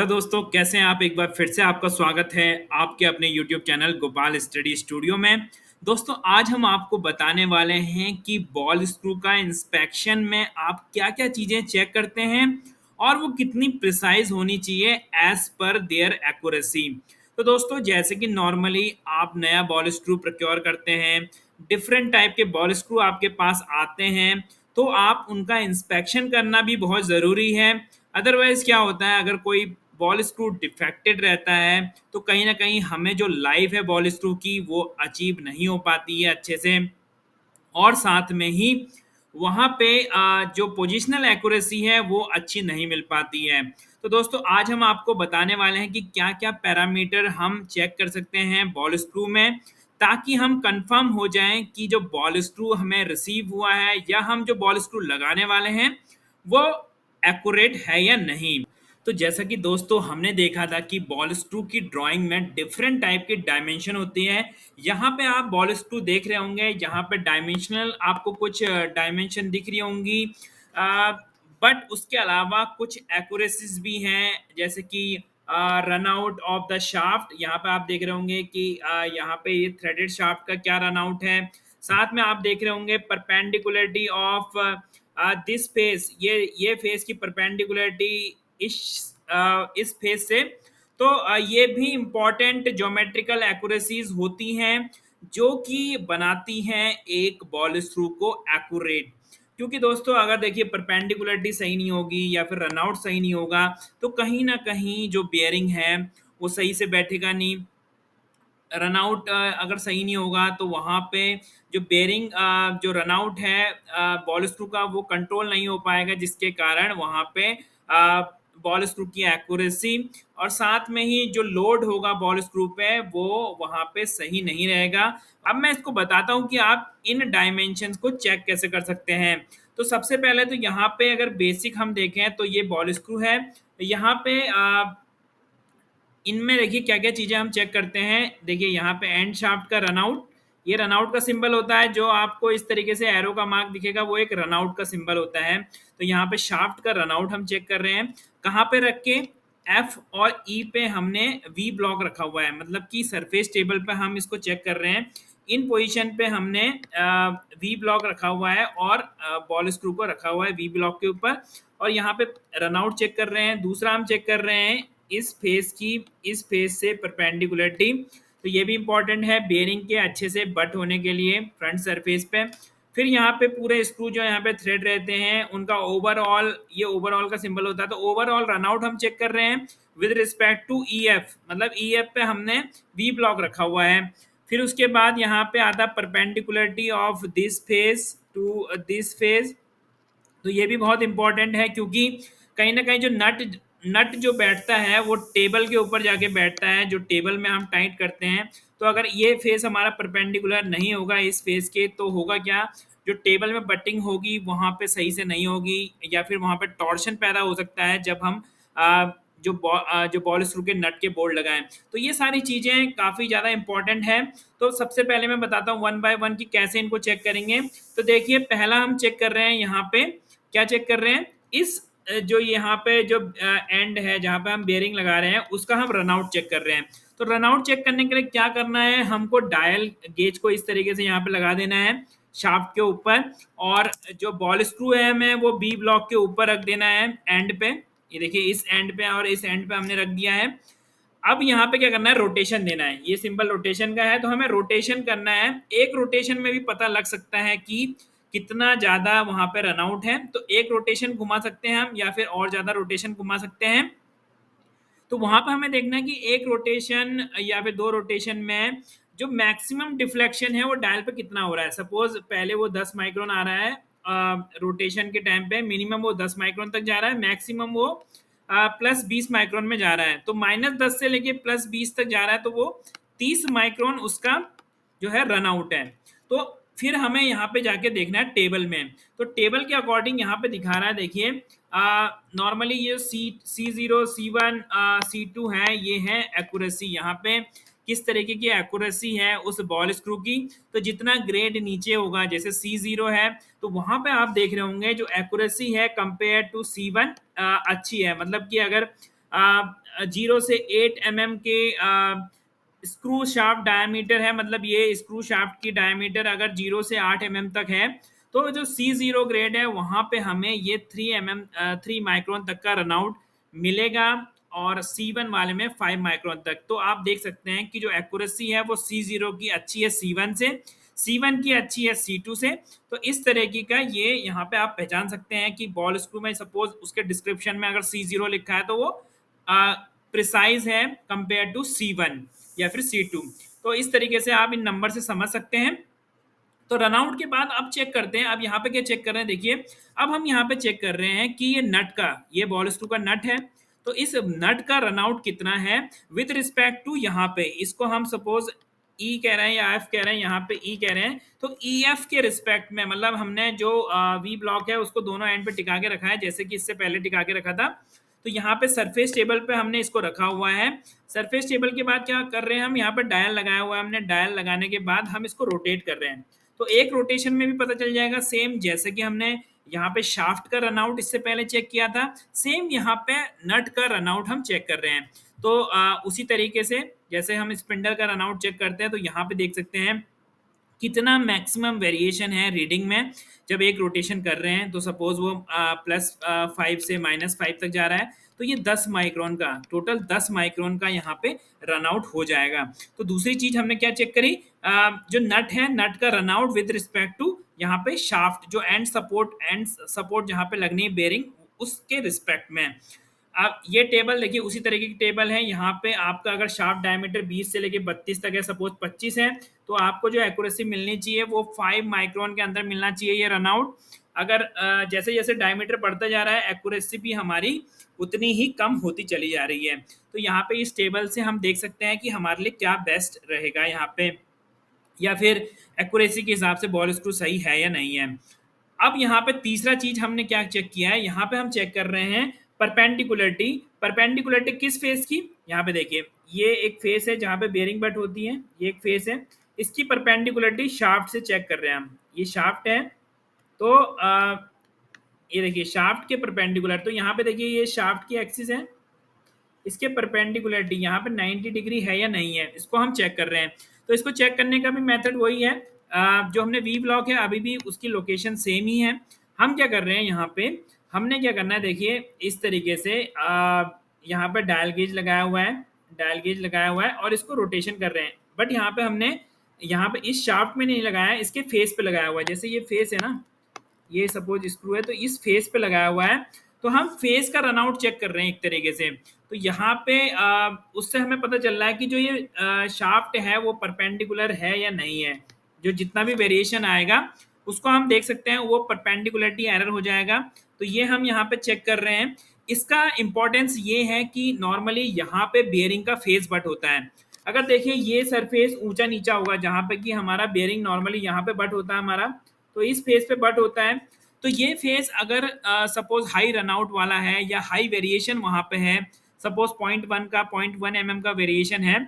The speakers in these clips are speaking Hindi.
हेलो दोस्तों, कैसे हैं आप? एक बार फिर से आपका स्वागत है आपके अपने YouTube channel Gopal study studio में। दोस्तों, आज हम आपको बताने वाले हैं कि बॉल स्क्रू का इंस्पेक्शन में आप क्या-क्या चीज़ें चेक करते हैं और वो कितनी प्रिसाइज़ होनी चाहिए एज़ पर देयर एक्यूरेसी। तो दोस्तों, जैसे कि नॉर्मली आप नया बॉल स्क्रू प्रोक्योर करते हैं, डिफरेंट टाइप के बॉल स्क्रू आपके पास आते हैं, तो आप उनका इंस्पेक्शन करना भी बहुत ज़रूरी है। अदरवाइज़ क्या होता है, अगर कोई बॉल स्क्रू डिफेक्टेड रहता है तो कहीं न कहीं हमें जो लाइफ़ है बॉल स्क्रू की वो अचीव नहीं हो पाती है अच्छे से। और साथ में ही वहाँ पे जो पोजिशनल एक्यूरेसी है वो अच्छी नहीं मिल पाती है। तो दोस्तों, आज हम आपको बताने वाले हैं कि क्या-क्या पैरामीटर हम चेक कर सकते हैं बॉल स्क्रू में, ताकि हम कन्फर्म हो जाएँ कि जो बॉल स्क्रू हमें रिसीव हुआ है या हम जो बॉल स्क्रू लगाने वाले हैं, वो एक्यूरेट है या नहीं। तो जैसा कि दोस्तों हमने देखा था कि बॉल स्क्रू की ड्राइंग में डिफरेंट टाइप की डायमेंशन होती है। यहाँ पे आप बॉल स्क्रू देख रहे होंगे, यहाँ पे डायमेंशनल आपको कुछ डायमेंशन दिख रही होंगी। बट उसके अलावा कुछ एक्यूरेसीज भी हैं, जैसे कि run out of the shaft. यहाँ पे आप देख रहे होंगे कि यहाँ पे ये थ्रेडेड शाफ्ट का क्या रन आउट है। साथ में आप देख रहे होंगे परपेंडिकुलरिटी ऑफ दिस फेस, ये फेस की परपेंडिकुलरिटी इस फेस से। तो ये भी इम्पोर्टेंट ज्योमेट्रिकल एक्यूरेसीज होती हैं जो कि बनाती हैं एक बॉल स्क्रू को एक्यूरेट। क्योंकि दोस्तों, अगर देखिए परपेंडिकुलरिटी सही नहीं होगी या फिर रनआउट सही नहीं होगा, तो कहीं ना कहीं जो बेयरिंग है वो सही से बैठेगा नहीं। रनआउट अगर सही नहीं होगा तो वहाँ पे जो बेयरिंग जो रनआउट है बॉल स्क्रू का, वो कंट्रोल नहीं हो पाएगा, जिसके कारण वहाँ पे बॉल स्क्रू की एक्यूरेसी और साथ में ही जो लोड होगा बॉल स्क्रू पे वो वहाँ पे सही नहीं रहेगा। अब मैं इसको बताता हूँ कि आप इन डायमेंशंस को चेक कैसे कर सकते हैं। तो सबसे पहले तो यहाँ पे अगर बेसिक हम देखें तो ये बॉल स्क्रू है। यहाँ पे इनमें देखिए क्या-क्या चीज़ें हम चेक करते हैं। देखिए यहाँ पे एंड शाफ्ट का रनआउट, ये रनआउट का सिंबल होता है, जो आपको इस तरीके से एरो का मार्क दिखेगा वो एक रनआउट का सिंबल होता है। तो यहाँ पे शाफ्ट का रनआउट हम चेक कर रहे हैं। कहाँ पे रख के? एफ और ई पे हमने वी ब्लॉक रखा हुआ है, मतलब कि सरफेस टेबल पे हम इसको चेक कर रहे हैं। इन पोजीशन पे हमने वी ब्लॉक रखा हुआ है और बॉल स्क्रू को रखा हुआ है वी ब्लॉक के ऊपर, और यहाँ पे रनआउट चेक कर रहे हैं। दूसरा हम चेक कर रहे हैं इस फेस से परपेंडिकुलरिटी। तो ये भी इंपॉर्टेंट है बेयरिंग के अच्छे से बट होने के लिए फ्रंट सरफेस पे। फिर यहाँ पे पूरे स्क्रू जो यहाँ पे थ्रेड रहते हैं उनका ओवरऑल, ये ओवरऑल का सिंबल होता है, तो ओवरऑल रनआउट हम चेक कर रहे हैं with respect to E F, मतलब ई एफ पे हमने वी ब्लॉक रखा हुआ है। फिर उसके बाद यहाँ पे आता है perpendicularity of this face to this face. तो ये भी बहुत इंपॉर्टेंट है, क्योंकि कहीं ना कहीं जो नट नट जो बैठता है वो टेबल के ऊपर जाके बैठता है, जो टेबल में हम टाइट करते हैं। तो अगर ये फेस हमारा परपेंडिकुलर नहीं होगा इस फेस के, तो होगा क्या, जो टेबल में बटिंग होगी वहाँ पे सही से नहीं होगी, या फिर वहाँ पे टॉर्शन पैदा हो सकता है जब हम जो बॉल स्क्रू के नट के बोल्ट लगाएं। तो ये सारी चीज़ें काफ़ी ज़्यादा इंपॉर्टेंट है। तो सबसे पहले मैं बताता हूँ वन बाय वन कि कैसे इनको चेक करेंगे। तो देखिए, पहला हम चेक कर रहे हैं यहाँ पे, क्या चेक कर रहे हैं, इस जो यहाँ पे जो एंड है जहाँ पे हम बेयरिंग लगा रहे हैं उसका हम रनआउट चेक कर रहे हैं। तो रनआउट चेक करने के लिए क्या करना है, हमको डायल गेज को इस तरीके से यहाँ पे लगा देना है शाफ्ट के ऊपर, और जो बॉल स्क्रू है हमें वो बी ब्लॉक के ऊपर रख देना है एंड पे। ये देखिए, इस एंड पे और इस एंड पे हमने रख दिया है। अब यहाँ पे क्या करना है, रोटेशन देना है। ये सिंबल रोटेशन का है, तो हमें रोटेशन करना है। एक रोटेशन में भी पता लग सकता है कि कितना ज़्यादा वहाँ पे रनआउट है। तो एक रोटेशन घुमा सकते हैं हम, या फिर और ज़्यादा रोटेशन घुमा सकते हैं। तो वहाँ पे हमें देखना है कि एक रोटेशन या फिर दो रोटेशन में जो मैक्सिमम डिफ्लेक्शन है वो डायल पे कितना हो रहा है। सपोज पहले वो 10 माइक्रोन आ रहा है रोटेशन के टाइम पे, मिनिमम वो 10 माइक्रोन तक जा रहा है, मैक्सिमम वो प्लस 20 माइक्रोन में जा रहा है। तो -10 से लेके प्लस 20 तक जा रहा है, तो वो 30 माइक्रोन उसका जो है रन आउट है। तो फिर हमें यहाँ पे जाके देखना है टेबल में। तो टेबल के अकॉर्डिंग यहाँ पे दिखा रहा है, देखिए नॉर्मली ये C0 C1 C2 है, ये है एक्यूरेसी। यहाँ पे किस तरीके की एक्यूरेसी है उस बॉल स्क्रू की। तो जितना ग्रेड नीचे होगा, जैसे C0 है, तो वहाँ पे आप देख रहे होंगे जो एक्यूरेसी है कंपेयर टू C1 अच्छी है। मतलब कि अगर 0 से 8 mm के स्क्रू शाफ्ट डायमीटर है, मतलब ये स्क्रू शाफ्ट की डायमीटर अगर 0 से 8 mm तक है, तो जो C0 ग्रेड है वहाँ पे हमें ये 3 माइक्रोन तक का रनआउट मिलेगा, और C1 वाले में 5 माइक्रोन तक। तो आप देख सकते हैं कि जो एक्यूरेसी है वो C0 की अच्छी है C1 से, C1 की अच्छी है C2 से। तो इस तरह की का ये यहाँ पे आप पहचान सकते हैं कि बॉल स्क्रू में सपोज उसके डिस्क्रिप्शन में अगर C0 लिखा है तो वो प्रिसाइज है कंपेयर टू C1 या फिर C2। तो इस तरीके से आप इन नंबर से समझ सकते हैं। तो रनआउट के बाद अब चेक करते हैं, अब यहाँ पे क्या चेक कर रहे हैं, देखिए अब हम यहाँ पे चेक कर रहे हैं कि ये नट का, ये बॉल स्क्रू का नट है, तो इस नट का रनआउट कितना है विद रिस्पेक्ट टू यहाँ पे, इसको हम सपोज ई कह रहे हैं या एफ कह रहे हैं, यहाँ पे ई कह रहे हैं, तो ई एफ के रिस्पेक्ट में, मतलब हमने जो वी ब्लॉक है उसको दोनों एंड पे टिका के रखा है जैसे कि इससे पहले टिका के रखा था। तो यहाँ पे सरफेस टेबल पे हमने इसको रखा हुआ है। सरफेस टेबल के बाद क्या कर रहे हैं हम, यहाँ पे डायल लगाया हुआ है हमने, डायल लगाने के बाद हम इसको रोटेट कर रहे हैं। तो एक रोटेशन में भी पता चल जाएगा, सेम जैसे कि हमने यहाँ पे शाफ्ट का रनआउट इससे पहले चेक किया था, सेम यहाँ पे नट का रनआउट हम चेक कर रहे हैं। तो उसी तरीके से जैसे हम स्पिंडल का रनआउट चेक करते हैं, तो यहाँ पे देख सकते हैं कितना मैक्सिमम वेरिएशन है रीडिंग में जब एक रोटेशन कर रहे हैं। तो सपोज वो +5 से -5 तक जा रहा है, तो ये 10 माइक्रोन का, टोटल 10 माइक्रोन का यहाँ पे रनआउट हो जाएगा। तो दूसरी चीज हमने क्या चेक करी, जो नट है, नट का रनआउट विद रिस्पेक्ट टू यहाँ पे शाफ्ट, जो एंड सपोर्ट जहाँ पे लगनी है बेरिंग, उसके रिस्पेक्ट में। अब ये टेबल देखिए उसी तरीके की टेबल है, यहाँ पे आपका अगर शाफ्ट डायमीटर 20 से लेके 32 तक है, सपोज 25 है, तो आपको जो एक्यूरेसी मिलनी चाहिए वो 5 माइक्रोन के अंदर मिलना चाहिए ये रनआउट। अगर जैसे जैसे डायमीटर बढ़ता जा रहा है, एक्यूरेसी भी हमारी उतनी ही कम होती चली जा रही है। तो यहाँ पे इस टेबल से हम देख सकते हैं कि हमारे लिए क्या बेस्ट रहेगा यहाँ पे, या फिर एक्यूरेसी के हिसाब से बॉल स्क्रू सही है या नहीं है। अब यहाँ पे तीसरा चीज हमने क्या चेक किया है, यहाँ पे हम चेक कर रहे हैं परपेंडिकुलरिटी। परपेंडिकुलरिटी किस फेस की, यहाँ पे देखिए ये एक फेस है जहाँ पे बेरिंग बट होती है, ये एक फेस है, इसकी परपेंडिकुलरिटी शाफ्ट से चेक कर रहे हैं हम। ये शाफ्ट है, तो ये देखिए शाफ्ट के परपेंडिकुलर, तो यहाँ पे देखिए ये शाफ्ट की एक्सिस है, इसके परपेंडिकुलरिटी यहाँ पे 90 डिग्री है या नहीं है, इसको हम चेक कर रहे हैं। तो इसको चेक करने का भी मेथड वही है, जो हमने वी ब्लॉक है अभी भी उसकी लोकेशन सेम ही है। हम क्या कर रहे हैं, यहाँ पे हमने क्या करना है, देखिए इस तरीके से यहाँ पे डायल गेज लगाया हुआ है, डायल गेज लगाया हुआ है और इसको रोटेशन कर रहे हैं, बट यहाँ पे हमने यहाँ पे इस शाफ्ट में नहीं लगाया है, इसके फेस पे लगाया हुआ है। जैसे ये फेस है ना, ये सपोज स्क्रू है, तो इस फेस पे लगाया हुआ है, तो हम फेस का रनआउट चेक कर रहे हैं एक तरीके से। तो यहाँ पे उससे हमें पता चल रहा है कि जो ये शाफ्ट है वो परपेंडिकुलर है या नहीं है। जो जितना भी वेरिएशन आएगा उसको हम देख सकते हैं, वो परपेंडिकुलरिटी एरर हो जाएगा। तो ये हम यहाँ पे चेक कर रहे हैं। इसका इंपॉर्टेंस ये है कि नॉर्मली यहाँ पे बेयरिंग का फेस बट होता है। अगर देखिए ये सरफेस ऊंचा नीचा होगा, जहाँ पे कि हमारा बेयरिंग नॉर्मली यहाँ पे बट होता है हमारा, तो इस फेस पे बट होता है। तो ये फेस अगर सपोज हाई रनआउट वाला है या हाई वेरिएशन वहाँ पे है, सपोज 0.1 का 0.1 mm का वेरिएशन है,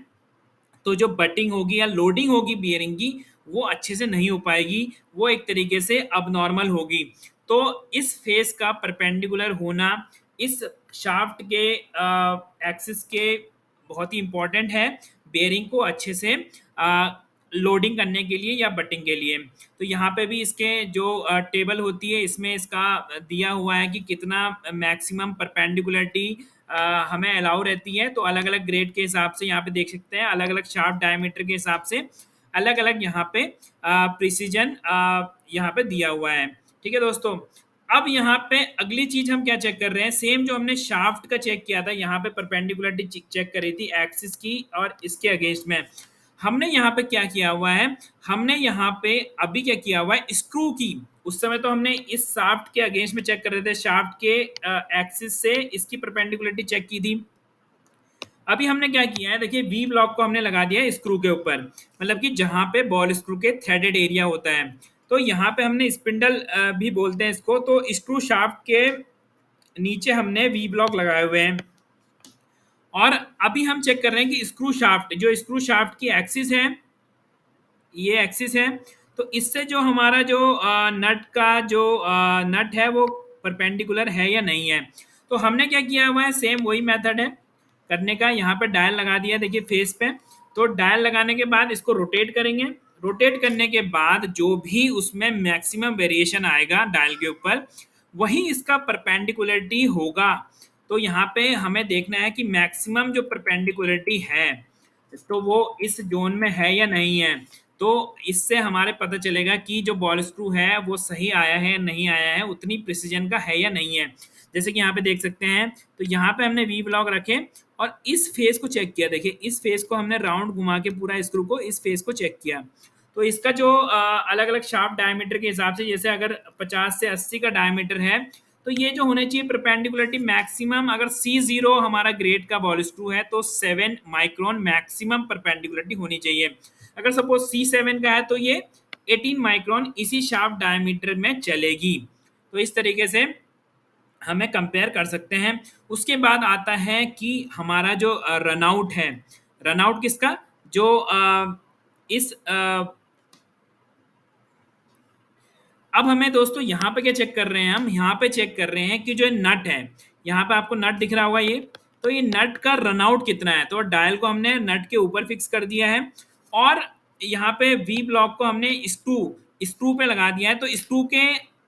तो जो बटिंग होगी या लोडिंग होगी बियरिंग की वो अच्छे से नहीं हो पाएगी, वो एक तरीके से अब नॉर्मल होगी। तो इस फेस का परपेंडिकुलर होना इस शाफ्ट के एक्सिस के बहुत ही इंपॉर्टेंट है बेयरिंग को अच्छे से लोडिंग करने के लिए या बटिंग के लिए। तो यहाँ पे भी इसके जो टेबल होती है इसमें इसका दिया हुआ है कि कितना मैक्सिमम परपेंडिकुलरिटी हमें अलाउ रहती है। तो अलग अलग ग्रेड के हिसाब से यहाँ पे देख सकते हैं, अलग अलग शार्प डायमीटर के हिसाब से अलग अलग यहाँ पे प्रिसीजन यहाँ पे दिया हुआ है। ठीक है दोस्तों, अब यहाँ पे अगली चीज हम क्या चेक कर रहे हैं, सेम जो हमने शाफ्ट का चेक किया था, यहाँ पे परपेंडिकुलरिटी चेक करी थी एक्सिस की और इसके अगेंस्ट में, हमने यहाँ पे क्या किया हुआ है, हमने यहाँ पे अभी क्या किया हुआ है स्क्रू की, उस समय तो हमने इस शाफ्ट के अगेंस्ट में चेक कर रहे थे, शाफ्ट के एक्सिस से इसकी परपेंडिकुलरिटी चेक की थी। अभी हमने क्या किया है, देखिए वी ब्लॉक को हमने लगा दिया है स्क्रू के ऊपर, मतलब कि जहाँ पे बॉल स्क्रू के थ्रेडेड एरिया होता है। तो यहाँ पे हमने स्पिंडल भी बोलते हैं इसको, तो स्क्रू शाफ्ट के नीचे हमने वी ब्लॉक लगाए हुए हैं। और अभी हम चेक कर रहे हैं कि स्क्रू शाफ्ट, जो स्क्रू शाफ्ट की एक्सिस है, ये एक्सिस है, तो इससे जो हमारा जो नट का जो नट है वो परपेंडिकुलर है या नहीं है। तो हमने क्या किया हुआ है, सेम वही मेथड है करने का। यहाँ पे डायल लगा दिया देखिए फेस पे। तो डायल लगाने के बाद इसको रोटेट करेंगे। रोटेट करने के बाद जो भी उसमें मैक्सिमम वेरिएशन आएगा डायल के ऊपर, वही इसका परपेंडिकुलरिटी होगा। तो यहाँ पे हमें देखना है कि मैक्सिमम जो परपेंडिकुलरिटी है तो वो इस जोन में है या नहीं है। तो इससे हमारे पता चलेगा कि जो बॉल स्क्रू है वो सही आया है नहीं आया है, उतनी प्रिसीजन का है या नहीं है। जैसे कि यहाँ पे देख सकते हैं, तो यहाँ पे हमने वी ब्लॉक रखे और इस फेस को चेक किया। देखिए इस फेस को हमने राउंड घुमा के पूरा स्क्रू को इस फेस को चेक किया। तो इसका जो अलग अलग शार्प डायमीटर के हिसाब से, जैसे अगर 50 से 80 का डायमीटर है, तो ये जो होने चाहिए परपेंडिकुलरिटी मैक्सिमम, अगर C0 हमारा ग्रेड का बॉल स्क्रू है तो 7 माइक्रोन मैक्सिमम परपेंडिकुलरिटी होनी चाहिए। अगर सपोज C7 का है तो ये 18 माइक्रोन इसी शार्प डायमीटर में चलेगी। तो इस तरीके से हमें कंपेयर कर सकते हैं। उसके बाद आता है कि हमारा जो रनआउट है, रनआउट किसका, जो इस अब हमें दोस्तों यहाँ पे क्या चेक कर रहे हैं, हम यहाँ पे चेक कर रहे हैं कि जो नट है, यहाँ पे आपको नट दिख रहा होगा ये, तो ये नट का रनआउट कितना है। तो डायल को हमने नट के ऊपर फिक्स कर दिया है और यहाँ पे वी ब्लॉक को हमने स्क्रू स्क्रू पे लगा दिया है। तो स्क्रू के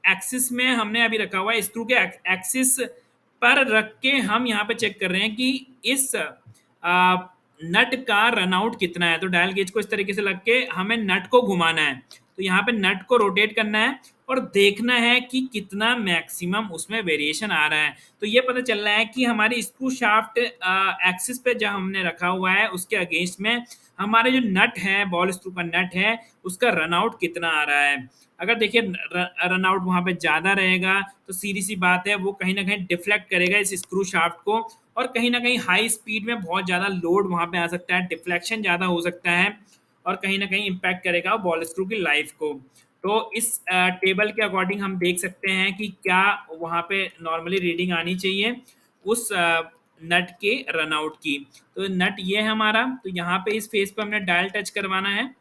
एक्सिस में हमने अभी रखा हुआ है, स्क्रू के एक्सिस पर रख के हम यहाँ पे चेक कर रहे हैं कि इस नट का रनआउट कितना है। तो डायल गेज को इस तरीके से लग के हमें नट को घुमाना है। तो यहाँ पे नट को रोटेट करना है और देखना है कि कितना मैक्सिमम उसमें वेरिएशन आ रहा है। तो ये पता चल रहा है कि हमारी स्क्रू शाफ्ट एक्सिस पे जब हमने रखा हुआ है उसके अगेंस्ट में हमारे जो नट है, बॉल स्क्रू का नट है, उसका रनआउट कितना आ रहा है। अगर देखिए रनआउट वहाँ पे ज़्यादा रहेगा तो सीधी सी बात है वो कहीं ना कहीं डिफ्लेक्ट करेगा इस स्क्रू शाफ्ट को, और कहीं ना कहीं हाई स्पीड में बहुत ज़्यादा लोड वहाँ पे आ सकता है, डिफ्लेक्शन ज़्यादा हो सकता है और कहीं ना कहीं इम्पैक्ट करेगा बॉल स्क्रू की लाइफ को। तो इस टेबल के अकॉर्डिंग हम देख सकते हैं कि क्या वहाँ पे नॉर्मली रीडिंग आनी चाहिए उस नट के रनआउट की। तो नट ये है हमारा। तो यहाँ पे इस फेस पे हमने डायल टच करवाना है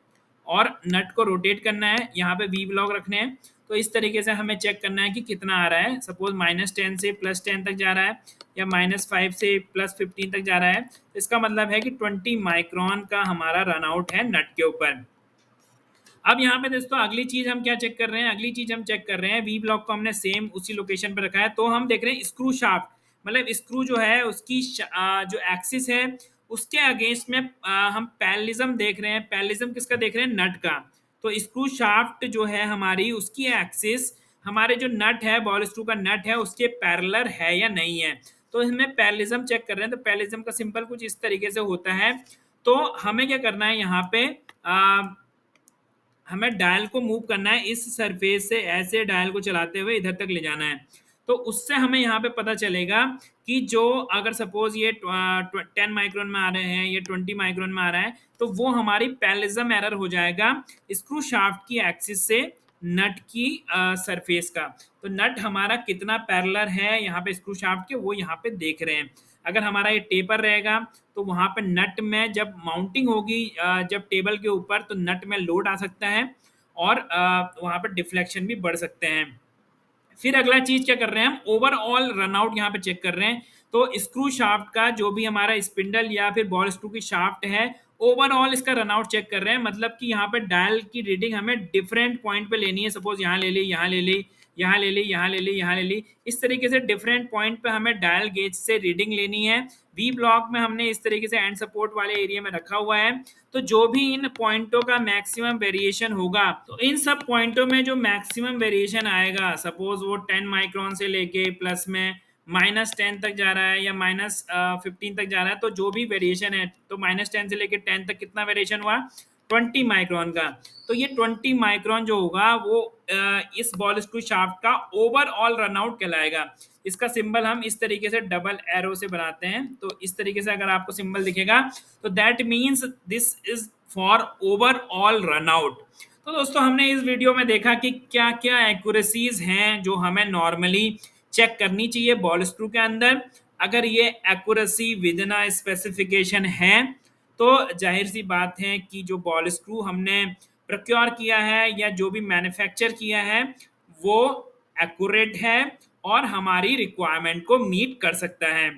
और नट को रोटेट करना है, यहाँ पे वी ब्लॉक रखने हैं। तो इस तरीके से हमें चेक करना है कि कितना आ रहा है। सपोज -10 से +10 तक जा रहा है या -5 से +15 तक जा रहा है, तो इसका मतलब है कि 20 माइक्रोन का हमारा रनआउट है नट के ऊपर। अब यहाँ पे दोस्तों अगली चीज हम क्या चेक कर रहे हैं, अगली चीज हम चेक कर रहे हैं वी ब्लॉक को हमने सेम उसी लोकेशन पे रखा है। तो हम देख रहे हैं स्क्रू शाफ्ट, मतलब स्क्रू जो है उसकी जो एक्सिस है उसके अगेंस्ट में हम पैरेललिज्म देख रहे हैं। पैरेललिज्म किसका देख रहे हैं, नट का। तो स्क्रू शाफ्ट जो है हमारी, उसकी एक्सिस हमारे जो नट है, बॉल स्क्रू का नट है, उसके पैरेलल है या नहीं है। तो हमें पैरेललिज्म चेक कर रहे हैं। तो पैरेललिज्म का सिंपल कुछ इस तरीके से होता है। तो हमें क्या करना है, यहाँ पे हमें डायल को मूव करना है इस सरफेस से, ऐसे डायल को चलाते हुए इधर तक ले जाना है। तो उससे हमें यहाँ पे पता चलेगा कि जो अगर सपोज ये 10 माइक्रोन में आ रहे हैं, ये 20 माइक्रोन में आ रहा है, तो वो हमारी पैरेललिज्म एरर हो जाएगा स्क्रू शाफ्ट की एक्सिस से नट की सरफेस का। तो नट हमारा कितना पैरेलल है यहाँ पे स्क्रू शाफ्ट के, वो यहाँ पे देख रहे हैं। अगर हमारा ये टेपर रहेगा तो वहाँ पे नट में जब माउंटिंग होगी जब टेबल के ऊपर, तो नट में लोड आ सकता है और वहाँ पर डिफ्लेक्शन भी बढ़ सकते हैं। फिर अगला चीज क्या कर रहे हैं, हम ओवरऑल रनआउट यहाँ पे चेक कर रहे हैं। तो स्क्रू शाफ्ट का जो भी हमारा स्पिंडल या फिर बॉल स्क्रू की शाफ्ट है, ओवरऑल इसका रनआउट चेक कर रहे हैं। मतलब कि यहाँ पे डायल की रीडिंग हमें डिफरेंट पॉइंट पे लेनी है। सपोज यहाँ ले ली, यहाँ ले ली, यहाँ ले ली, यहाँ ले ली, यहाँ ले ली, इस तरीके से डिफरेंट पॉइंट पे हमें डायल गेज से रीडिंग लेनी है। वी ब्लॉक में हमने इस तरीके से एंड सपोर्ट वाले एरिया में रखा हुआ है। तो जो भी इन पॉइंटों का मैक्सिमम वेरिएशन होगा, तो इन सब पॉइंटों में जो मैक्सिमम वेरिएशन आएगा, सपोज वो 10 माइक्रोन से लेके प्लस में -10 तक जा रहा है या -15 तक जा रहा है, तो जो भी वेरिएशन है, तो -10 से लेके 10 तक कितना वेरिएशन हुआ, 20 माइक्रोन का। तो ये 20 माइक्रोन जो होगा वो इस बॉल स्क्रू शाफ्ट का ओवरऑल रनआउट कहलाएगा। इसका सिंबल हम इस तरीके से डबल एरो से बनाते हैं। तो इस तरीके से अगर आपको सिंबल दिखेगा तो that means this is for overall runout. तो दोस्तों हमने इस वीडियो में देखा कि क्या क्या एक्यूरेसीज हैं जो हमें नॉर्मली चेक करनी चाहिए बॉल स्क्रू के अंदर। अगर ये एक्यूरेसी विद इन स्पेसिफिकेशन है तो जाहिर सी बात है कि जो बॉल स्क्रू हमने प्रोक्योर किया है या जो भी मैन्युफैक्चर किया है वो एक्यूरेट है और हमारी रिक्वायरमेंट को मीट कर सकता है।